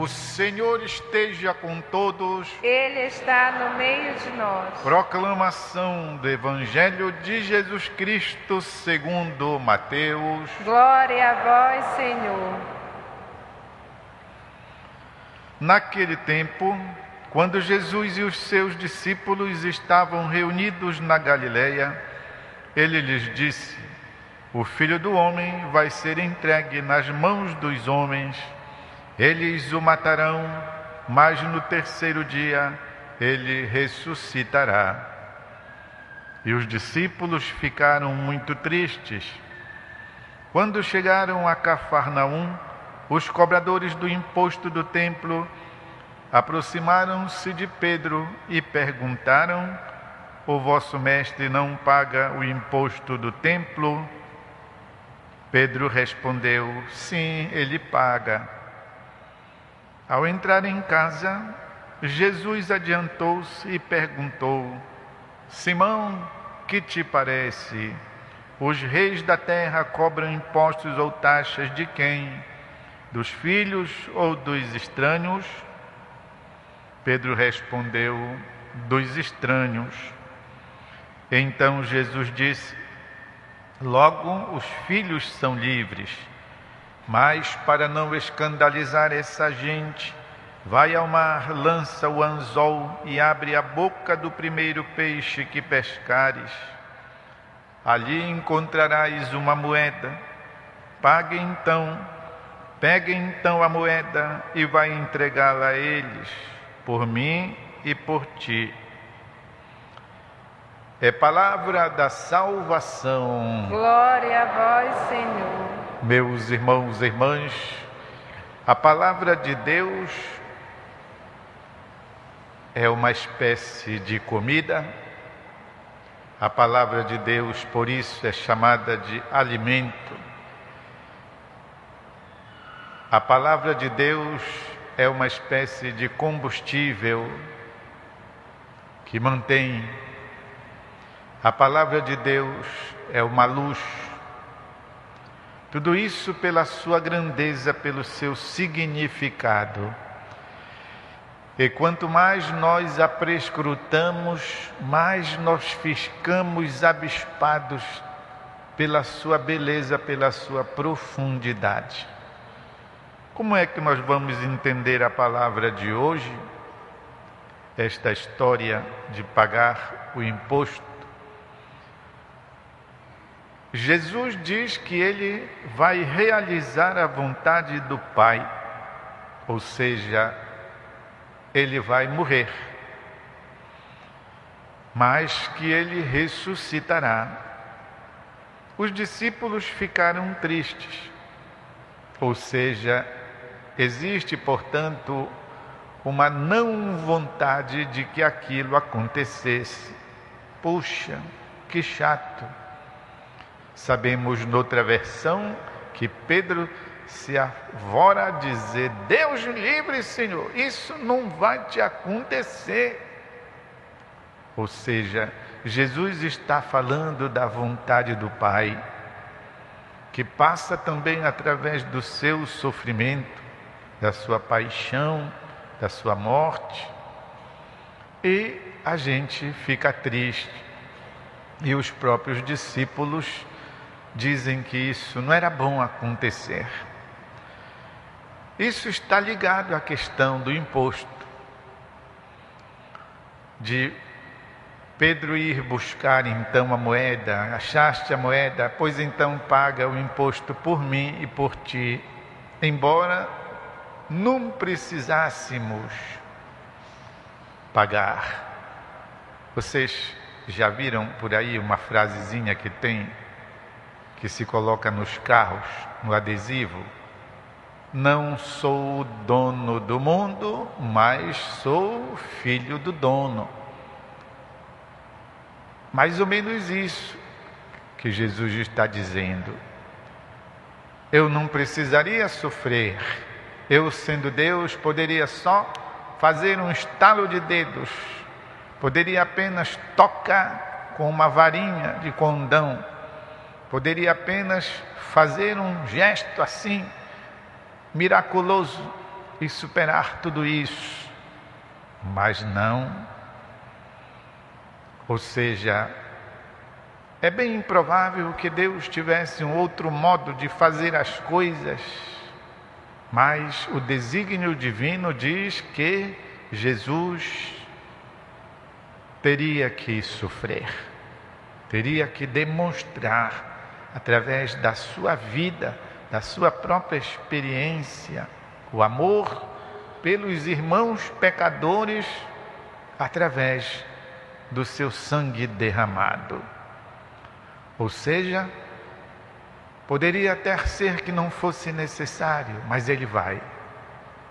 O Senhor esteja com todos. Ele está no meio de nós. Proclamação do Evangelho de Jesus Cristo segundo Mateus. Glória a vós, Senhor. Naquele tempo, quando Jesus e os seus discípulos estavam reunidos na Galileia, ele lhes disse: O Filho do Homem vai ser entregue nas mãos dos homens. Eles o matarão, mas no terceiro dia ele ressuscitará. E os discípulos ficaram muito tristes. Quando chegaram a Cafarnaum, os cobradores do imposto do templo aproximaram-se de Pedro e perguntaram: O vosso mestre não paga o imposto do templo? Pedro respondeu: Sim, ele paga. Ao entrar em casa, Jesus adiantou-se e perguntou: Simão, que te parece? Os reis da terra cobram impostos ou taxas de quem? Dos filhos ou dos estranhos? Pedro respondeu: Dos estranhos. Então Jesus disse: Logo os filhos são livres. Mas para não escandalizar essa gente, vai ao mar, lança o anzol e abre a boca do primeiro peixe que pescares. Ali encontrarás uma moeda. Pegue então a moeda e vai entregá-la a eles, por mim e por ti. É palavra da salvação. Glória a vós, Senhor. Meus irmãos e irmãs, a palavra de Deus é uma espécie de comida. A palavra de Deus, por isso, é chamada de alimento. A palavra de Deus é uma espécie de combustível que mantém. A palavra de Deus é uma luz. Tudo isso pela sua grandeza, pelo seu significado. E quanto mais nós a prescrutamos, mais nós ficamos abismados pela sua beleza, pela sua profundidade. Como é que nós vamos entender a palavra de hoje? Esta história de pagar o imposto. Jesus diz que ele vai realizar a vontade do Pai, ou seja, ele vai morrer, mas que ele ressuscitará. Os discípulos ficaram tristes, ou seja, existe, portanto, uma não vontade de que aquilo acontecesse. Puxa, que chato! Sabemos noutra versão que Pedro se avora a dizer: Deus me livre, Senhor, isso não vai te acontecer. Ou seja, Jesus está falando da vontade do Pai, que passa também através do seu sofrimento, da sua paixão, da sua morte. E a gente fica triste. E os próprios discípulos dizem que isso não era bom acontecer. Isso está ligado à questão do imposto. De Pedro ir buscar então a moeda. Achaste a moeda? Pois então paga o imposto por mim e por ti. Embora não precisássemos pagar. Vocês já viram por aí uma frasezinha que se coloca nos carros, no adesivo? Não sou o dono do mundo, mas sou filho do dono. Mais ou menos isso que Jesus está dizendo. Eu não precisaria sofrer. Eu, sendo Deus, poderia só fazer um estalo de dedos. Poderia apenas tocar com uma varinha de condão. Poderia apenas fazer um gesto assim, miraculoso, e superar tudo isso. Mas não. Ou seja, é bem improvável que Deus tivesse um outro modo de fazer as coisas, mas o desígnio divino diz que Jesus teria que sofrer, teria que demonstrar através da sua vida, da sua própria experiência, o amor pelos irmãos pecadores através do seu sangue derramado. Ou seja, poderia até ser que não fosse necessário, mas ele vai.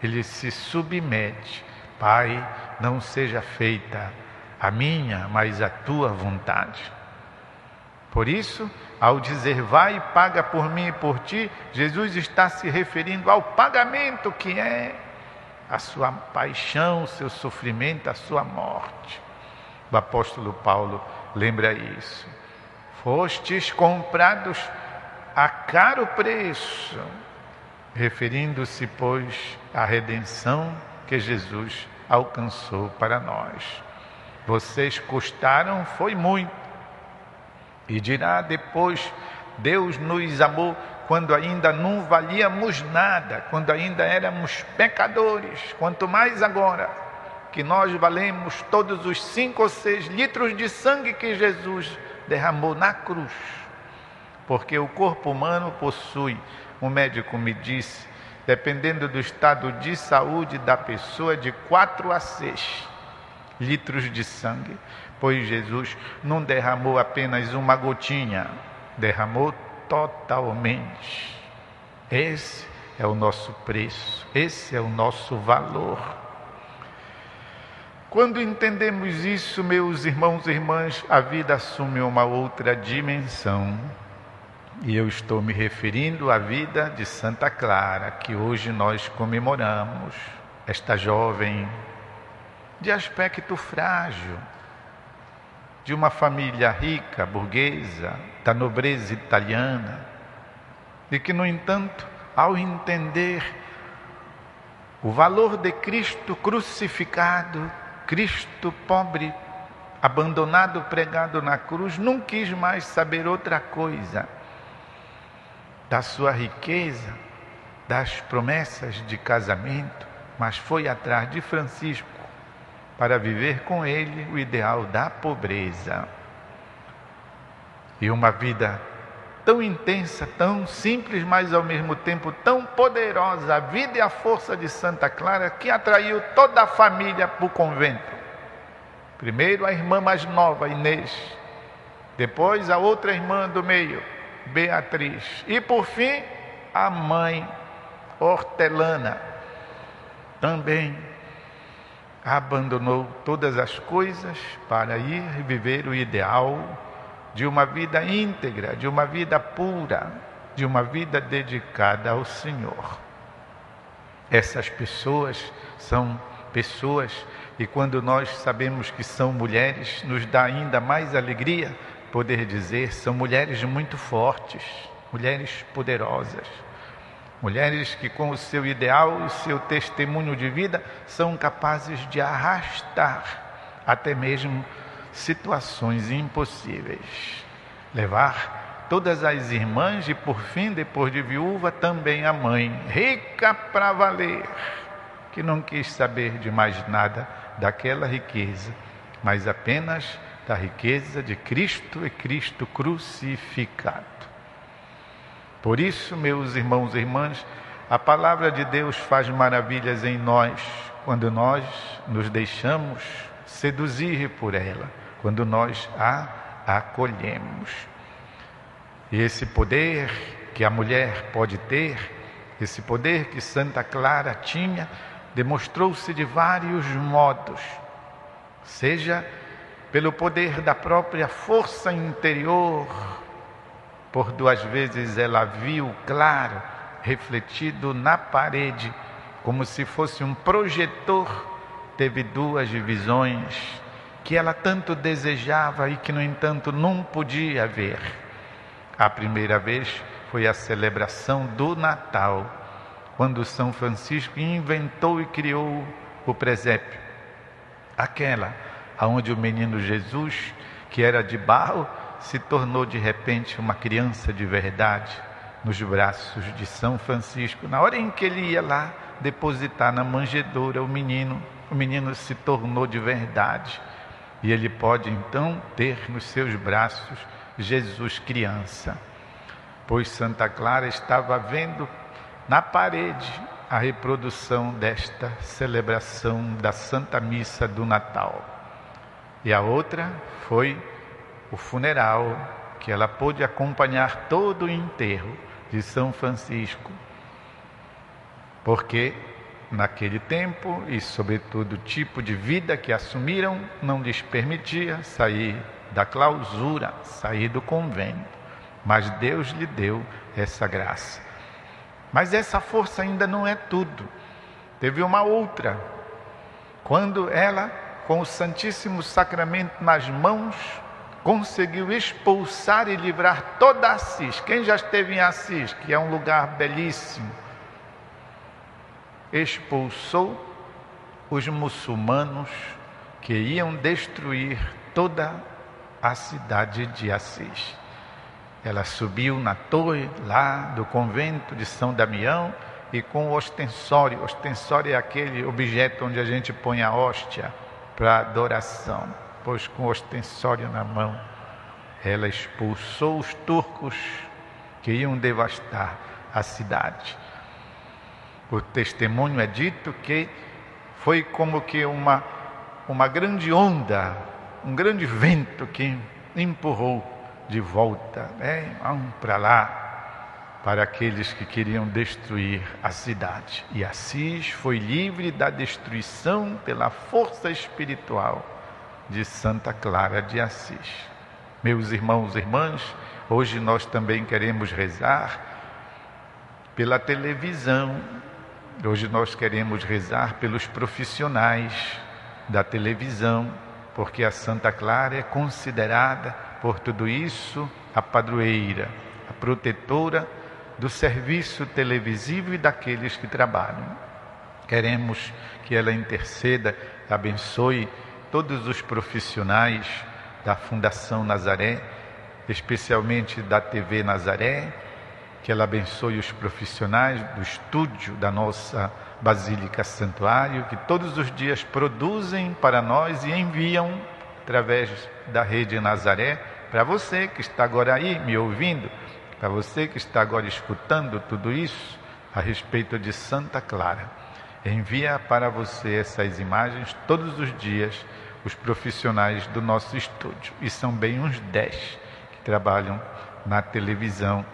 Ele se submete. Pai, não seja feita a minha, mas a tua vontade. Por isso, ao dizer vai e paga por mim e por ti, Jesus está se referindo ao pagamento que é a sua paixão, o seu sofrimento, a sua morte. O apóstolo Paulo lembra isso. Fostes comprados a caro preço, referindo-se, pois, à redenção que Jesus alcançou para nós. Vocês custaram, foi muito. E dirá depois, Deus nos amou quando ainda não valíamos nada, quando ainda éramos pecadores. Quanto mais agora que nós valemos todos os 5 ou 6 litros de sangue que Jesus derramou na cruz. Porque o corpo humano possui, um médico me disse, dependendo do estado de saúde da pessoa, de 4 a 6 litros de sangue. Pois Jesus não derramou apenas uma gotinha, derramou totalmente. Esse é o nosso preço, esse é o nosso valor. Quando entendemos isso, meus irmãos e irmãs, a vida assume uma outra dimensão. E eu estou me referindo à vida de Santa Clara, que hoje nós comemoramos. Esta jovem de aspecto frágil, de uma família rica, burguesa, da nobreza italiana, e que, no entanto, ao entender o valor de Cristo crucificado, Cristo pobre, abandonado, pregado na cruz, não quis mais saber outra coisa da sua riqueza, das promessas de casamento, mas foi atrás de Francisco para viver com ele o ideal da pobreza. E uma vida tão intensa, tão simples, mas ao mesmo tempo tão poderosa, a vida e a força de Santa Clara, que atraiu toda a família para o convento. Primeiro a irmã mais nova, Inês, depois a outra irmã do meio, Beatriz, e por fim a mãe, Hortelana, também abandonou todas as coisas para ir viver o ideal de uma vida íntegra, de uma vida pura, de uma vida dedicada ao Senhor. Essas pessoas são pessoas, e quando nós sabemos que são mulheres, nos dá ainda mais alegria poder dizer, são mulheres muito fortes, mulheres poderosas. Mulheres que com o seu ideal e o seu testemunho de vida são capazes de arrastar até mesmo situações impossíveis. Levar todas as irmãs e por fim, depois de viúva, também a mãe, rica para valer, que não quis saber de mais nada daquela riqueza, mas apenas da riqueza de Cristo e Cristo crucificado. Por isso, meus irmãos e irmãs, a palavra de Deus faz maravilhas em nós quando nós nos deixamos seduzir por ela, quando nós a acolhemos. E esse poder que a mulher pode ter, esse poder que Santa Clara tinha, demonstrou-se de vários modos, seja pelo poder da própria força interior, por 2 vezes ela viu claro, refletido na parede, como se fosse um projetor, teve 2 visões que ela tanto desejava e que, no entanto, não podia ver. A primeira vez foi a celebração do Natal, quando São Francisco inventou e criou o presépio. Aquela onde o menino Jesus, que era de barro, se tornou de repente uma criança de verdade nos braços de São Francisco. Na hora em que ele ia lá depositar na manjedoura o menino se tornou de verdade. E ele pode então ter nos seus braços Jesus criança. Pois Santa Clara estava vendo na parede a reprodução desta celebração da Santa Missa do Natal. E a outra foi o funeral, que ela pôde acompanhar todo o enterro de São Francisco. Porque naquele tempo, e sobretudo o tipo de vida que assumiram, não lhes permitia sair da clausura, sair do convento. Mas Deus lhe deu essa graça. Mas essa força ainda não é tudo. Teve uma outra. Quando ela, com o Santíssimo Sacramento nas mãos, conseguiu expulsar e livrar toda Assis. Quem já esteve em Assis, que é um lugar belíssimo, expulsou os muçulmanos que iam destruir toda a cidade de Assis. Ela subiu na torre lá do convento de São Damião e com o ostensório. O ostensório é aquele objeto onde a gente põe a hóstia para adoração. Pois com o ostensório na mão, ela expulsou os turcos que iam devastar a cidade. O testemunho é dito que foi como que uma grande onda, um grande vento que empurrou de volta, para lá, para aqueles que queriam destruir a cidade. E Assis foi livre da destruição pela força espiritual de Santa Clara de Assis. Meus irmãos e irmãs, hoje nós também queremos rezar pela televisão. Hoje nós queremos rezar pelos profissionais da televisão, porque a Santa Clara é considerada por tudo isso a padroeira, a protetora do serviço televisivo e daqueles que trabalham. Queremos que ela interceda, abençoe todos os profissionais da Fundação Nazaré, especialmente da TV Nazaré, que ela abençoe os profissionais do estúdio da nossa Basílica Santuário, que todos os dias produzem para nós e enviam através da Rede Nazaré, para você que está agora aí me ouvindo, para você que está agora escutando tudo isso a respeito de Santa Clara. Envia para você essas imagens todos os dias os profissionais do nosso estúdio. E são bem uns 10 que trabalham na televisão,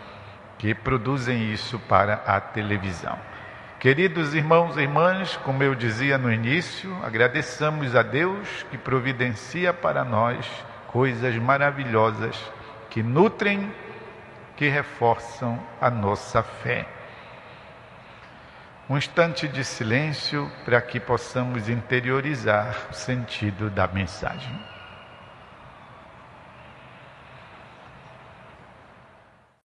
que produzem isso para a televisão. Queridos irmãos e irmãs, como eu dizia no início, agradeçamos a Deus que providencia para nós coisas maravilhosas que nutrem, que reforçam a nossa fé. Um instante de silêncio para que possamos interiorizar o sentido da mensagem.